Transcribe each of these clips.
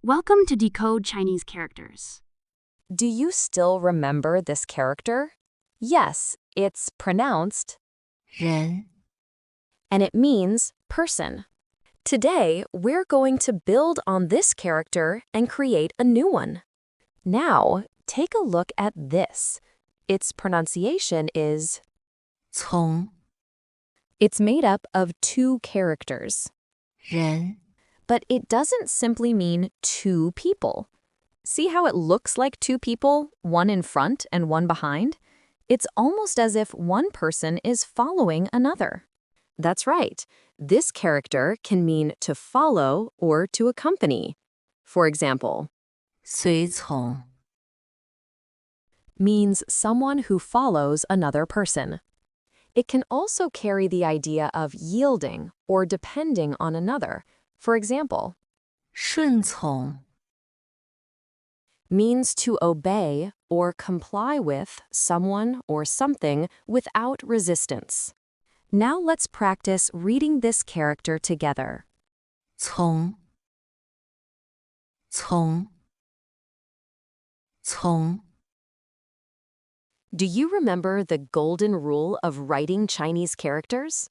Welcome to Decode Chinese Characters. Do you still remember this character? Yes, it's pronounced 人 and it means person. Today, we're going to build on this character and create a new one. Now, take a look at this. Its pronunciation is 从 it's made up of two characters, 人 but it doesn't simply mean two people. See how it looks like two people, one in front and one behind? It's almost as if one person is following another. That's right. This character can mean to follow or to accompany. For example, 随从 means someone who follows another person. It can also carry the idea of yielding or depending on another. For example, 顺从 means to obey or comply with someone or something without resistance. Now let's practice reading this character together. 从 从 从 Do you remember the golden rule of writing Chinese characters?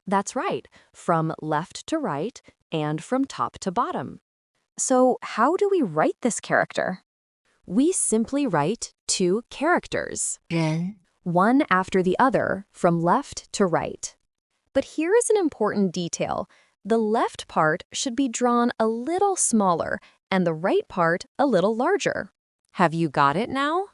That's right, from left to right and from top to bottom. So how do we write this character? We simply write two characters, 人 one after the other, from left to right. But here is an important detail. The left part should be drawn a little smaller and the right part a little larger. Have you got it now?